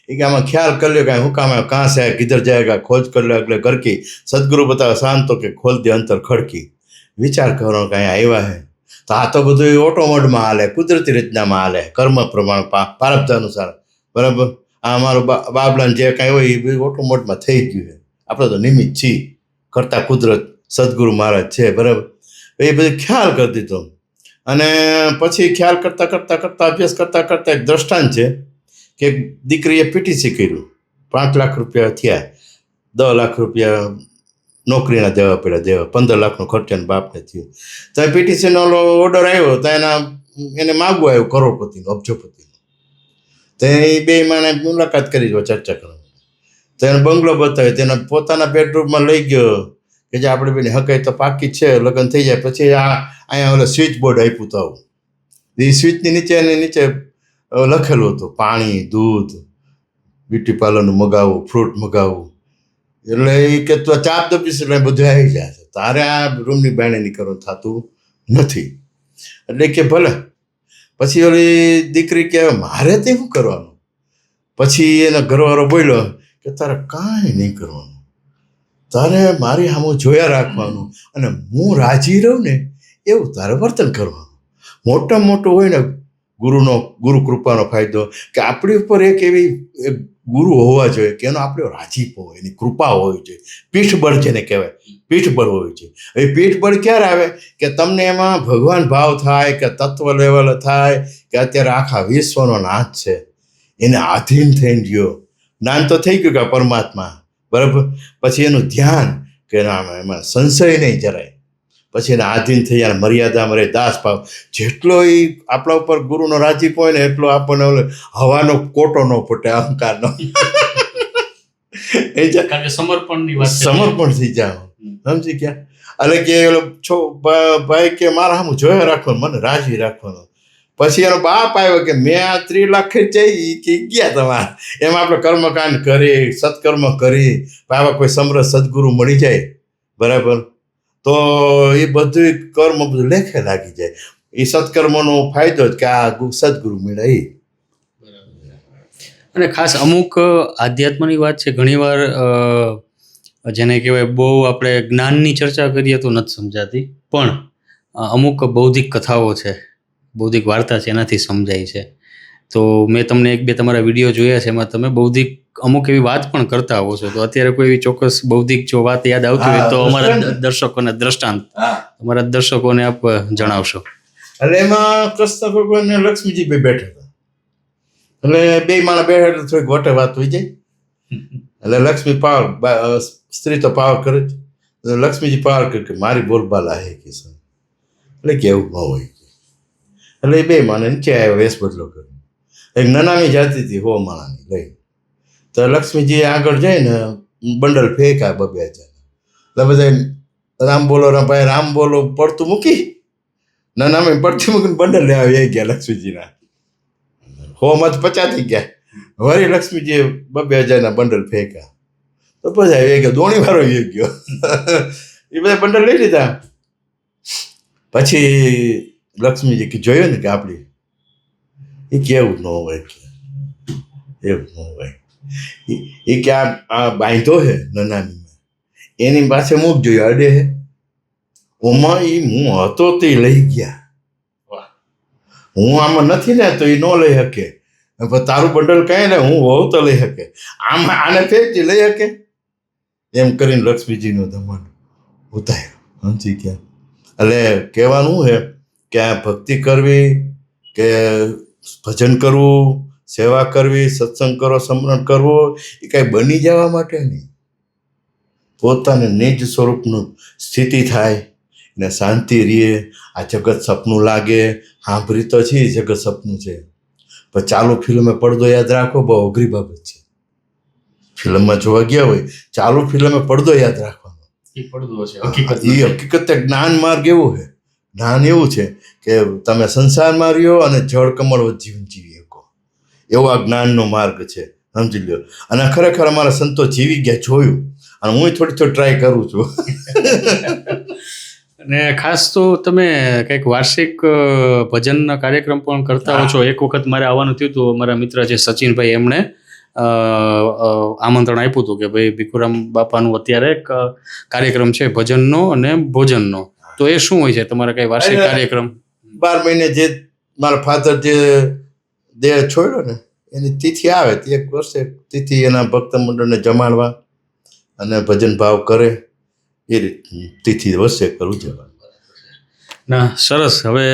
એ કે આમાં ખ્યાલ કરી લ્યો કાંઈ, હું કામ કાં से किधर जाएगा, खोज कर लो अगले घर की, સદગુરુ બતાવે શાંતો કે ખોલ દે અંતર ખડકી. વિચાર કરો કાંઈ આવ્યા હે તો આ તો બધું ઓટોમોડમાં હાલે, કુદરતી રચનામાં હાલે, કર્મ પ્રમાણ પ્રારબ્ધ અનુસાર, બરાબર. આ અમારું બાબલાને જે કાંઈ હોય એ બધું ઓટોમોડમાં થઈ ગયું છે. આપણે તો નિમિત્ત છીએ, કરતા કુદરત સદગુરુ મહારાજ છે, બરાબર. એ બધું ખ્યાલ કરી દીધો. અને પછી ખ્યાલ કરતાં અભ્યાસ કરતાં એક દ્રષ્ટાંત છે કે દીકરીએ પીટીસી કર્યું, 5 લાખ રૂપિયા થયા, 10 લાખ રૂપિયા નોકરીના દેવા પડ્યા, 15 લાખનો ખર્ચાને બાપને થયું. તો પીટીસીનો ઓર્ડર આવ્યો તો એને માગવું આવ્યું કરોડપતિનું, અબજોપતિનું. તો એ બે માણે મુલાકાત કરી ચર્ચા કરવા. તો એને બંગલો બતાવ્યો, તેના પોતાના બેડરૂમમાં લઈ ગયો કે જે આપણે બેની હકાઈ તો પાકી છે, લગ્ન થઈ જાય. પછી અહીંયા ઓલો સ્વિચ બોર્ડ આપ્યું તો આવું, એ સ્વિચની નીચે લખેલું હતું પાણી, દૂધ, બ્યુટી પાર્લરનું મગાવવું, ફ્રૂટ મગાવવું. એટલે એ કે તું ચાપ દબીશ એટલે બધું આવી જાય છે, તારે આ રૂમની બાયણે નીકળવું થતું નથી. એટલે કે ભલે. પછી ઓલી દીકરી કે મારે તે શું કરવાનું? પછી એનો ઘરવાળો બોલ્યો કે તારે કાંઈ નહીં કરવાનું, તારે મારી સામું જોયા રાખવાનું અને હું રાજી રહું ને એવું તારે વર્તન કરવાનું. મોટામાં મોટું હોય ને ગુરુ કૃપાનો ફાયદો કે આપણી ઉપર એક એવી ગુરુ હોવા જોઈએ કે એનો આપણે રાજીપો હોય, એની કૃપા હોવી જોઈએ, પીઠબળ જેને કહેવાય, પીઠબળ હોવી જોઈએ. હવે પીઠબળ ક્યારે આવે કે તમને એમાં ભગવાન ભાવ થાય કે તત્વ લેવલ થાય કે અત્યારે આખા વિશ્વનો નાથ છે, એને આધીન થઈને ગયો. જ્ઞાન તો થઈ ગયું કે પરમાત્મા, બરાબર. પછી એનું ધ્યાન કે એમાં સંશય નહીં જરાય, પછી એના આધીન થઈ જાય, મર્યાદામાં રહે, દાસ ભાવ. જેટલો એ આપણા ઉપર ગુરુનો રાજીપ હોય ને એટલો આપણને હવાનો કોટો ન ફૂટે, અહંકારનો. સમર્પણ થઈ જાવ, સમજી ગયા. એટલે કે ભાઈ કે મારા સામું જોયા રાખવાનું, મને રાજી રાખવાનું. પછી એનો બાપ આવ્યો કે મેં આ 3 લાખ ખર્ચાઈ કે ગયા તમારે, એમાં આપણે કર્મકાંડ કરી, સત્કર્મ કરી, આવા કોઈ સમરસ સદગુરુ મળી જાય, બરાબર. તો એ બધું કર્મ બધું લેખે લાગી જાય. એ સત્કર્મનો ફાયદો જ કે આ સદગુરુ મળે એ. અને ખાસ અમુક આધ્યાત્મની વાત છે, ઘણીવાર જેને કહેવાય બહુ આપણે જ્ઞાનની ચર્ચા કરીએ તો નથી સમજાતી, પણ અમુક બૌદ્ધિક કથાઓ છે, બૌદ્ધિક વાર્તા છે એનાથી સમજાય છે. તો મેં તમને એક બે તમારા વિડીયો જોયા છે, એમાં તમે બૌદ્ધિક અમુક એવી વાત પણ કરતા હો છો. તો અત્યારે કોઈ એવી ચોક્કસ બૌદ્ધિક જો વાત યાદ આવતી હોય તો અમારા દર્શકોને દ્રષ્ટાંત અમારા દર્શકોને આપ જણાવશો. એટલે એમાં કૃષ્ણ ભગવાન ને લક્ષ્મીજી બે બેઠા હતા. એટલે બે માણસ બેઠા એટલે થોડીક વટે વાત થઈ જાય. એટલે લક્ષ્મી પાવર સ્ત્રી તો પાવર કરે જ. લક્ષ્મીજી પાવર કરે કે મારી બોલબાલા હે કે છે. એટલે કેવું ન હોય. એટલે એ બે માને નીચે આવ્યો વેશ બદલો કર્યો. એક નનામી જાતી હતી હો માણાની લઈ. તો લક્ષ્મીજી આગળ જઈને બંડલ ફેંકા બબે હજાર. એટલે બધા રામ બોલો ભાઈ રામ બોલો પડતું મૂકી નનામી પડતી મૂકીને બંડલ લેવા આવી ગયા લક્ષ્મીજીના. હો મત 50 થઈ ગયા. વળી લક્ષ્મીજીએ 2000ના બંડલ ફેંકા. તો પછી આવી ગયો દોણી વાળો આવી ગયો. એ બધા બંડલ લઈ લીધા. પછી લક્ષ્મીજી કે જોયું ને કે આપણી એ કેવું ન હોય, એવું ન હોય. એ કે આ બાંધો હે નનામીમાં એની પાસે મૂક જોયું અડે હે ઓમાં એ હું હતો તે લઈ ગયા. હું આમાં નથી ને તો એ ન લઈ શકે. તારું બંડલ કઈ ને હું હોઉં તો લઈ શકે. આમાં આને ફેંકજી લઈ શકે. એમ કરીને લક્ષ્મીજીનો ધમંડ ઉતાર્યો. સમજી ગયા. એટલે કહેવાનું હે કે આ ભક્તિ કરવી કે ભજન કરવું, સેવા કરવી, સત્સંગ કરો, સ્મરણ કરવું એ કાંઈ બની જવા માટે નહીં. પોતાને નિજ સ્વરૂપનું સ્થિતિ થાય ને શાંતિ રહે. આ જગત સપનું લાગે, સાંભળી તો છે જગત સપનું છે, પણ ચાલુ ફિલ્મે પડદો યાદ રાખો બહુ અઘરી બાબત છે. ફિલ્મમાં જોવા ગયા હોય ચાલુ ફિલ્મે પડદો યાદ રાખવાનો એ પડદો છે એ હકીકત જ્ઞાન માર્ગ એવો છે. જ્ઞાન એવું છે કે તમે સંસારમાં રહ્યો અને જળ કમળ જીવન જીવી શકો એવો આ જ્ઞાનનો માર્ગ છે. સમજી લ્યો. અને ખરેખર અમારા સંતો જીવી ગયા જોયું. અને હું થોડી ટ્રાય કરું છું. અને ખાસ તો તમે કંઈક વાર્ષિક ભજનના કાર્યક્રમ પણ કરતા હો છો. એક વખત મારે આવવાનું થયું હતું. અમારા મિત્ર છે સચિનભાઈ, એમણે આમંત્રણ આપ્યું હતું કે ભાઈ ભીખુરામ બાપાનું અત્યારે એક કાર્યક્રમ છે ભજનનો અને ભોજનનો. તો એ શું હોય છે તમારા કઈ વાર્ષિક કાર્યક્રમ? 12 મહિને જે મારા ફાધર જે દેહ છોડ્યો ને એની તિથિ આવે તે એક વર્ષે તિથિ એના ભક્ત મંડળને જમાડવા અને ભજન ભાવ કરે એ રીતની તિથિ વર્ષે કરું જવાનું. ના સરસ. હવે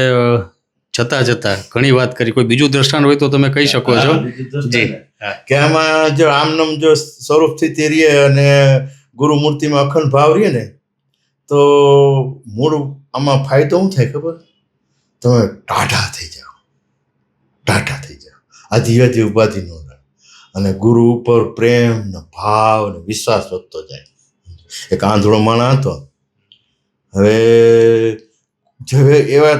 જતા ઘણી વાત કરી. કોઈ બીજું દ્રષ્ટાંત હોય તો તમે કહી શકો છો. જી. કે આમાં જો આમનામ જો સ્વરૂપથી તે રહીએ અને ગુરુ મૂર્તિમાં અખંડ ભાવ રહીએ ને તો મૂળ આમાં ફાયદો શું થાય ખબર? તમે ટાઢા થઈ જાઓ. આ ધીરે ઉપાધિ ન રહે અને ગુરુ ઉપર પ્રેમ ને ભાવ ને વિશ્વાસ વધતો જાય. એક આંધળો માણસ હતો. હવે એવા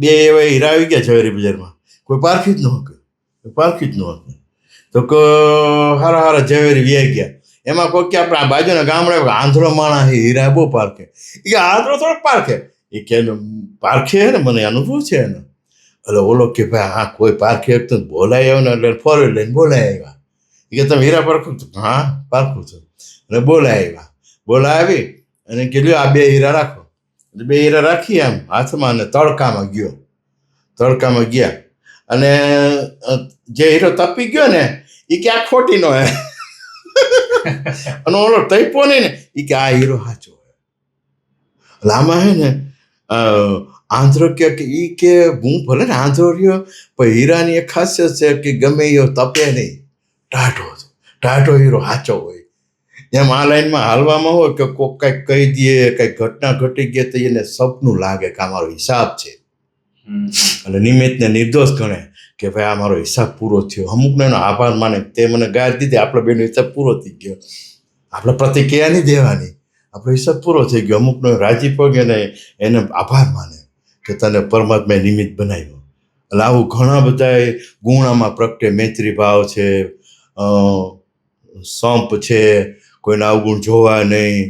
બે એવા હીરા આવી ગયા ઝવેરી બજારમાં. કોઈ પારખી જ ન શકે. તો હારા ઝવેરી વ્યાઈ ગયા. એમાં કોઈ કે આપણે આ બાજુના ગામડે આંધળો માણસ હીરા બહુ પારખે. એ આંધળો થોડોક પારખે. એ કે પારખે ને મને અનુભવ છે એનો. એટલે ઓલો કે ભાઈ હા કોઈ પારખે તો બોલાય આવ્યો ને એટલે 4 વ્હીલર લઈને બોલાય આવ્યા. એ કે તમે હીરા પારખો? હા પારખું છું. અને બોલાય આવી અને કીધું આ 2 હીરા રાખો. 2 હીરા રાખી આમ હાથમાં અને તડકામાં ગયા અને જે હીરો તપી ગયો ને એ કે આ ખોટી નો હે. અને ઓલો તૈપો નહીં ને એ કે આ હીરો સાચો. એટલે આમાં હે ને આંધળો કે ઈ કે હું ભલે ને આંધળો રહ્યો પણ હીરાની એક ખાસિયત છે કે ગમે એ તપે નહીં. ટાઢો હીરો સાચો હોય. એમ આ લાઈનમાં હાલવામાં હોય કે કોઈક કંઈક કહી દે, કંઈક ઘટના ઘટી ગઈ તો એને સપનું લાગે કે અમારો હિસાબ છે. એટલે નિમિત્તને નિર્દોષ ગણે કે ભાઈ આ મારો હિસાબ પૂરો થયો. અમુકને એનો આભાર માને તે મને ગાળ દીધી, આપણો બેનો હિસાબ પૂરો થઈ ગયો. આપણે પ્રતિક્રિયા નહીં દેવાની, આપણો હિસાબ પૂરો થઈ ગયો. અમુકનો રાજી પગે ને એને આભાર માને કે તને પરમાત્માએ નિમિત્ત બનાવ્યો. એટલે આવું ઘણા બધા ગુણ આમાં પ્રગટે. મૈત્રી ભાવ છે, સંપ છે, કોઈના અવગુણ જોવા નહીં,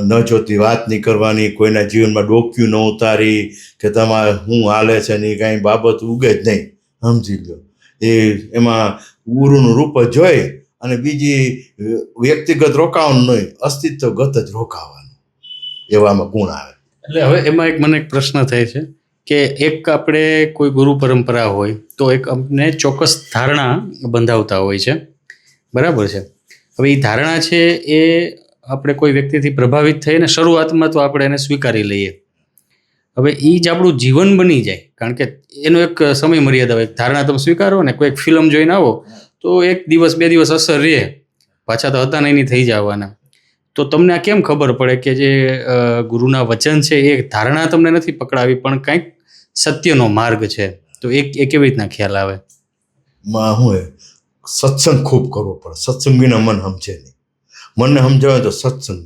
ન જોતી વાત નહીં કરવાની, કોઈના જીવનમાં ડોક્યું ન ઉતારી કે તમારે શું હાલે છે ને કાંઈ બાબત ઉગે જ નહીં. સમજી લો. એમાં ગુરુનું રૂપ જોઈ અને બીજી વ્યક્તિગત રોકાવાનું નહીં, અસ્તિત્વગત જ રોકાવાનું. એવામાં ગુણ આવે. એટલે હવે એમાં મને એક પ્રશ્ન થાય છે કે એક આપણે કોઈ ગુરુ પરંપરા હોય તો એક અમને ચોક્કસ ધારણા બંધાવતા હોય છે, બરાબર છે. હવે એ ધારણા છે એ આપણે કોઈ વ્યક્તિથી પ્રભાવિત થઈને શરૂઆતમાં તો આપણે એને સ્વીકારી લઈએ. હવે એ જ આપણું જીવન બની જાય, કારણ કે એનો એક સમય મર્યાદા હોય. ધારણા તમે સ્વીકારો ને કોઈ ફિલ્મ જોઈને આવો તો 1 દિવસ 2 દિવસ અસર રહે, પાછા તો હતા નહીં થઈ જવાના. તો તમને આ કેમ ખબર પડે કે જે ગુરુના વચન છે એ ધારણા તમને નથી પકડાવી પણ કંઈક સત્યનો માર્ગ છે? તો એ કેવી રીતના ખ્યાલ આવે? માં હું સત્સંગ ખૂબ કરવો પડે. સત્સંગ વિના મન સમજે નહીં. મનને સમજાવે તો સત્સંગ.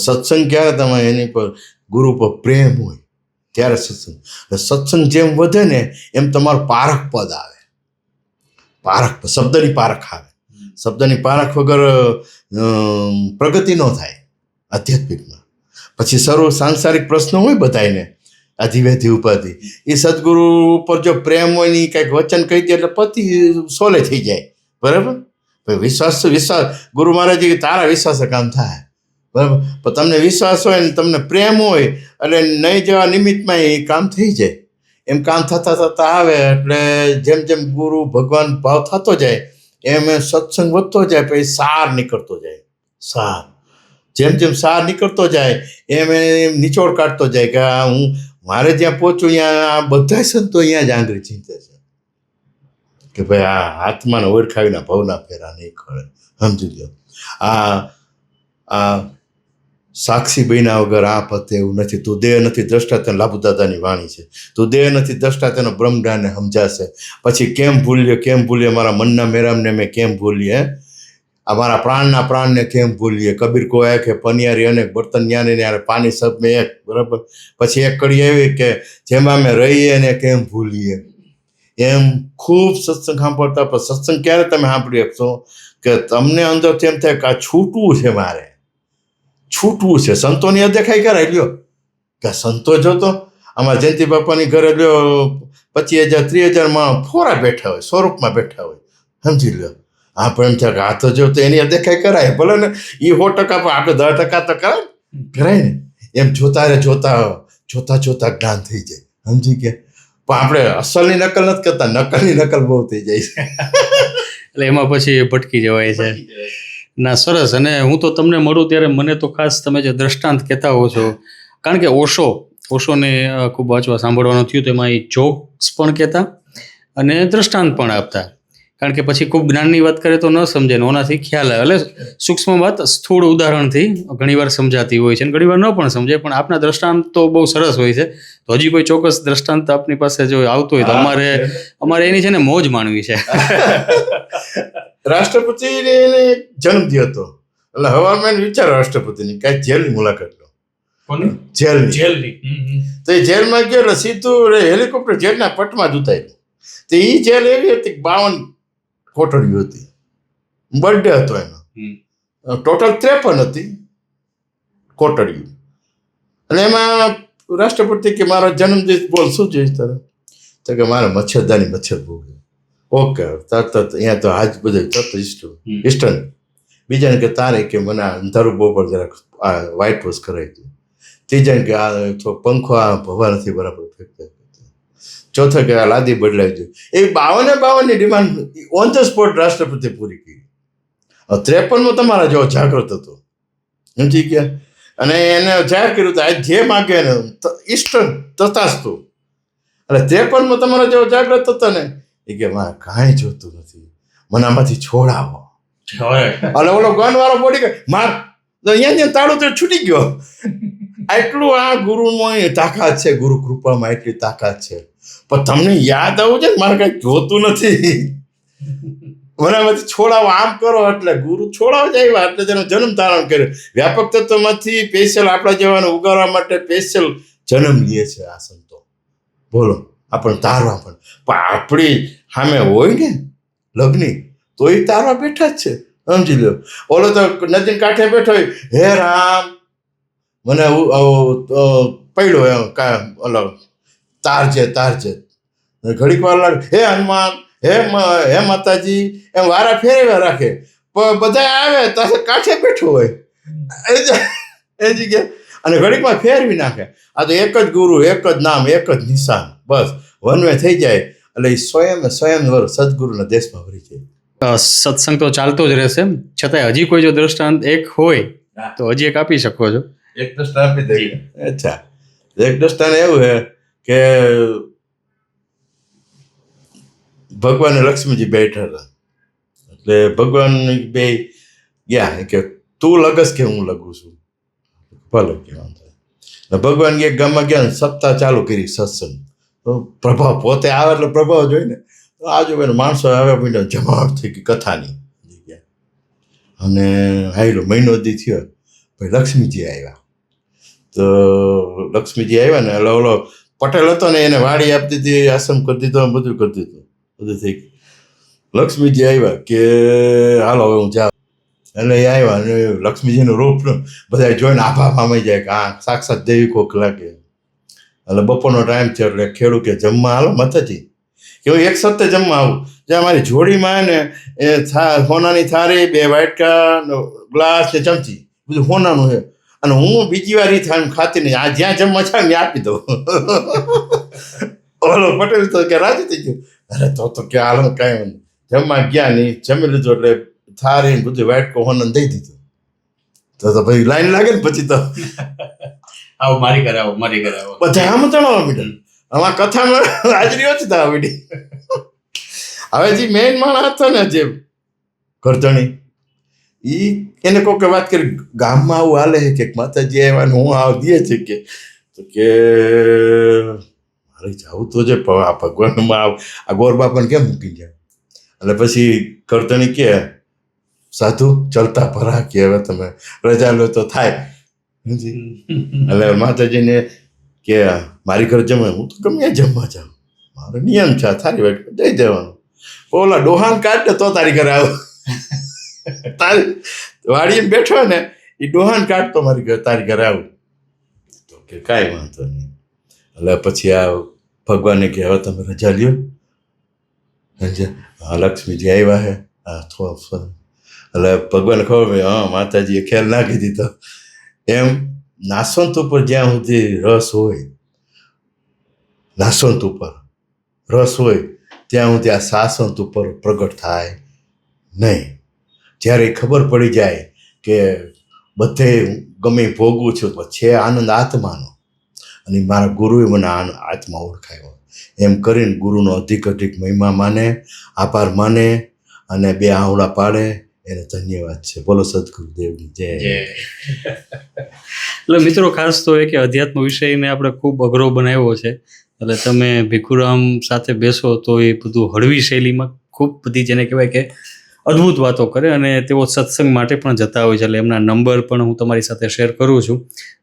સત્સંગ ક્યારે તમે એની પર ગુરુ પર પ્રેમ હોય ત્યારે સત્સંગ. સત્સંગ જેમ વધે ને એમ તમારું પારખ પદ આવે. પારખ શબ્દની પારખ આવે. શબ્દની પારખ વગર પ્રગતિ ન થાય આધ્યાત્મિકમાં. પછી સર્વ સાંસારિક પ્રશ્નો હોય બધાને, આધિવ્યાધિ ઉપાધિ, એ સદગુરુ ઉપર જો પ્રેમ હોય ને કંઈક વચન કહી દે એટલે પતિ સોલે થઈ જાય. બરાબર? વિશ્વાસ ગુરુ મહારાજ કે તારા વિશ્વાસે કામ થાય. બરાબર? પણ તમને વિશ્વાસ હોય ને તમને પ્રેમ હોય એટલે નહીં જેવા નિમિત્તમાં એ કામ થઈ જાય. એમ કામ થતાં થતાં આવે એટલે જેમ જેમ ગુરુ ભગવાન ભાવ થતો જાય એમ સત્સંગ વધતો જાય, પછી સાર નીકળતો જાય. સાર જેમ જેમ સાર નીકળતો જાય એમ નિચોડ કાઢતો જાય કે હું મારે જ્યાં પહોંચું અહીંયા બધા સંતો અહીંયા જ આંગળી ચીંતે છે કે ભાઈ આ આત્માને ઓળખાવીના ભવના ફેરા નહીં ખરે. સમજી લો. આ સાક્ષી બન્યા વગર આ પતે એવું નથી. તું દેહ નથી દ્રષ્ટા, તેને લાભુદાદાની વાણી છે. તું દેહ નથી દ્રષ્ટા, તેનો બ્રહ્મજ્ઞાનને સમજાશે. પછી કેમ ભૂલીએ મારા મનના મેરામને મેં કેમ ભૂલીએ, અમારા પ્રાણના પ્રાણને કેમ ભૂલીએ. કબીર કો એક હે પનિયારી અનેક બર્તન ન્યાને ન્યારે પાણી સબ મેં એક. બરાબર? પછી એક કડી એવી કે જેમાં અમે રહીએ ને કેમ ભૂલીએ. એમ ખૂબ સત્સંગ સાંભળતા. પણ સત્સંગ ક્યારે તમે સાંભળી શકશો કે તમને અંદરથી એમ થાય કે આ છૂટવું છે, મારે છૂટવું છે. સંતોની અદેખાઈ કરાય લ્યો કે સંતો જોતો અમારા જયંતિ બાપાની ઘરે લ્યો 25,000 30,000 માં ફોરા બેઠા હોય, સ્વરૂપમાં બેઠા હોય. સમજી લો. હા પણ એમ છે કે આ તો જો તો એની અદેખાઈ કરાય ભલે ને, એ 100% પણ આપણે 10% તો કરાય ને. એમ જોતા જ્ઞાન થઈ જાય. સમજી ગયા? પણ આપણે અસલની નકલ નથી કરતા, નકલની નકલ બહુ થઈ જાય છે. એટલે એમાં પછી ભટકી જવાય છે. ના, સરસ. અને હું તો તમને મળું ત્યારે મને તો ખાસ તમે જે દ્રષ્ટાંત કહેતા હો છો, કારણ કે ઓશોને ખૂબ વાંચવા સાંભળવાનું થયું તો એમાં એ જોક્સ પણ કહેતા અને દ્રષ્ટાંત પણ આપતા. કારણ કે પછી ખૂબ જ્ઞાનની વાત કરે તો ન સમજે ને ઓનાથી ખ્યાલ આવે. એટલે સૂક્ષ્મ વાત સ્થૂળ ઉદાહરણથી ઘણીવાર સમજાતી હોય છે અને ઘણીવાર ન પણ સમજે. પણ આપના દ્રષ્ટાંત તો બહુ સરસ હોય છે. તો હજી કોઈ ચોક્કસ દ્રષ્ટાંત આપની પાસે જો આવતું હોય તો અમારે એની છે ને મોજ માણવી છે. રાષ્ટ્રપતિને જન્મદિવસ હતો એટલે હવામાન વિચારો રાષ્ટ્રપતિની કાંઈ જેલની મુલાકાત લો. જેલની તો એ જેલમાં ગયો એટલે સીધું હેલિકોપ્ટર જેલના પટમાં જ ઉતાર્યું. તો એ જેલ એવી હતી 52 કોટડીઓ હતી. બર્થડે હતો એનો. ટોટલ 53 હતી કોટડીઓ. અને એમાં રાષ્ટ્રપતિ કે મારો જન્મદિવસ બોલ શું જોઈશ તારે? તો કે મારે મચ્છરદાની મચ્છર બહુ. ઓકે, તરત અહીંયા તો આજ બધું તરત ઇસ્ટર્ન. બીજાને કે તારે કે મને અંધારું બહુ પર જરાક વ્હાઇટ વોશ કરાવી દઉં. ત્રીજાને કે આ પંખો આ ભવા નથી બરાબર ફેંકતા. ચોથા કે આ લાદી બદલાવી દઉં. એ 52 ડિમાન્ડ ઓન ધ સ્પોટ રાષ્ટ્રપતિ પૂરી કરી. 53માં તમારા જેવો જાગૃત હતો. સમજી ગયા? અને એને જાહેર કર્યું તો આ જે માગે ને ઇસ્ટર્ન તથાસ્તુ. એટલે 53માં તમારા જેવો જાગૃત હતો ને એ કે મારે કાંઈ જોતું નથી, મને આમાંથી છોડાવો. એટલે ઓલો ગન વાળો બોડી કે માર અહીંયા તાળું તો છૂટી ગયો. એટલું આ ગુરુમાં તાકાત છે, ગુરુ કૃપામાં એટલી તાકાત છે. પણ તમને યાદ આવું છે ને મારે કાંઈ જોતું નથી, મને આમાંથી છોડાવો, આમ કરો. એટલે ગુરુ છોડાવ જ આવ્યા એટલે તેનો જન્મ ધારણ કર્યો. વ્યાપક તત્વમાંથી સ્પેશિયલ આપણા જેવાને ઉગાડવા માટે સ્પેશિયલ જન્મ લે છે આ સંતો. બોલો, આપણને તારવા પણ આપણી સામે હોય ને લગ્ની તો એ તારવા બેઠા જ છે. સમજી લો. ઓલો તો નદી કાંઠે બેઠો હોય, હે રામ મને પડ્યો ઓલો તારજે ઘડીક વાર લાગે, હે હનુમાન હે માતાજી એમ વારા ફેરવ્યા રાખે. પણ બધા આવે તો કાંઠે બેઠો હોય એ જગ્યાએ. અને ઘડીકમાં ફેરવી નાખે. આ તો એક જ ગુરુ, એક જ નામ, એક જ નિશાન, બસ વન વે થઈ જાય. એટલે એ સ્વયં સદગુરુના દેશમાં વળી જાય. સત્સંગ તો ચાલતો જ રહેશે, છતાંય હજી કોઈ જો દ્રષ્ટાંત એક હોય તો હજી એક આપી શકો છો. એક દ્રષ્ટાંત આપી દે. અચ્છા, એક દ્રષ્ટાંત એવું છે કે ભગવાન લક્ષ્મીજી બેઠા હતા. એટલે ભગવાન બે ગયા કે તું લગસ કે હું લગું છું? ભલે કે ભગવાન એક ગામમાં ગયા, સપ્તાહ ચાલુ કરી સત્સંગ. તો પ્રભાવ પોતે આવે એટલે પ્રભાવ જોઈ ને, તો આજુબાજુ માણસો આવ્યા પીને જમાવટ થઈ ગઈ કથાની. અને હાઈલો મહિનો દી થયો, ભાઈ લક્ષ્મીજી આવ્યા. તો લક્ષ્મીજી આવ્યા ને એટલે ઓલો પટેલ હતો ને એને વાડી આપી દીધી, આશ્રમ કરી દીધો, બધું કરી દીધું, બધું થઈ ગયું. લક્ષ્મીજી આવ્યા કે હાલો હવે હું જાઉં. એટલે એ આવ્યા અને લક્ષ્મીજીનું રૂપ બધા જોઈને આભા પામી જાય કે હા સાક્ષાત દેવી કોક લાગે. એટલે બપોરનો ટાઈમ થયો એટલે ખેડૂત કે જમવા હાલો માતાજી, કે હું એક સાથે જમવા આવું. જ્યાં મારી જોડીમાં ને એ સોનાની થાળી, 2 વાટકા, ગ્લાસ ને ચમચી, બધું સોનાનું છે. અને હું બીજી વાર એ થાળી ખાતી નહીં, આ જ્યાં જમવા છે ને આપી દઉં. ઓલો પટેલ તો કે રાજી થઈ ગયો. અરે તો કે હાલો કાંઈ જમવા ગયા નહીં, જમી લીધું એટલે થાળી બધું વાટકો હોનાને દઈ દીધું. તો ભાઈ લાઈન લાગે ને પછી તો આવો મારી ઘરે આવો, મારી ઘરે આવો, બધા આમંત્રણ આવવા માંડ્યા. આમાં કથામાં હાજરી ઓછી થવા માંડી. હવે જે મેઇન માણસ હતો ને જે કરધણી, એને કોઈક વાત કરી ગામમાં આવું હાલે છે કે માતાજી આવ્યા ને હું આવ દે છે કે મારે જવું તો છે આ ભગવાનમાં આ ગોર બાપાને કેમ મૂકી જાય. એટલે પછી કરધણી કે સાધુ ચલતા ભરા કે હવે તમે રજા લો તો થાય. એટલે માતાજીને કે મારી ઘર જમે, હું તો ગમે જમવા જાઉં, મારો નિયમ છે, થારી વાટ દઈ દેવાનું. ઓલા ડોહાન કાઢ તો તારી ઘરે આવું. તારી વાડીને બેઠો ને એ ડોહાન કાઢતો મારી ઘરે, તારી ઘરે આવું. તો કે કાંઈ વાંધો નહીં. એટલે પછી આ ભગવાને કે હવે તમે રજા લ્યો. હા લક્ષ્મીજી આવ્યા હે, હા એટલે ભગવાન ખબર હા માતાજીએ ખ્યાલ નાખી દીધો. એમ નાસવંત ઉપર જ્યાં સુધી રસ હોય, નાસવંત ઉપર રસ હોય ત્યાં સુધી આ સાસવંત ઉપર પ્રગટ થાય નહીં. જ્યારે ખબર પડી જાય કે બધે ગમે ભોગવું છું તો છે આનંદ આત્માનો, અને મારા ગુરુએ મને આત્મા ઓળખાયો, એમ કરીને ગુરુનો અધિક મહિમા માને, આભાર માને અને 2 આંવળા પાડે એને ધન્યવાદ છે. બોલો સદગુરુદેવની જય. એટલે મિત્રો ખાસ તો એ કે અધ્યાત્મ વિષયને આપણે ખૂબ અઘરો બનાવ્યો છે. એટલે તમે ભીખુરામ સાથે બેસો તો એ બધું હળવી શૈલીમાં ખૂબ બધી જેને કહેવાય કે અદ્ભુત વાતો કરે, અને તેઓ સત્સંગ માટે પણ જતા હોય છે. એટલે એમના નંબર પણ હું તમારી સાથે શેર કરું છું,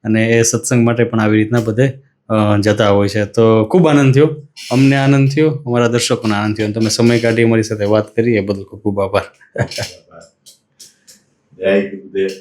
અને એ સત્સંગ માટે પણ આવી રીતના બધે જતા હોય છે. તો ખૂબ આનંદ થયો, અમને આનંદ થયો, અમારા દર્શકોને આનંદ થયો, અને તમે સમય કાઢી અમારી સાથે વાત કરી એ બદલ ખૂબ ખૂબ આભાર. જય ગુરુદેવ.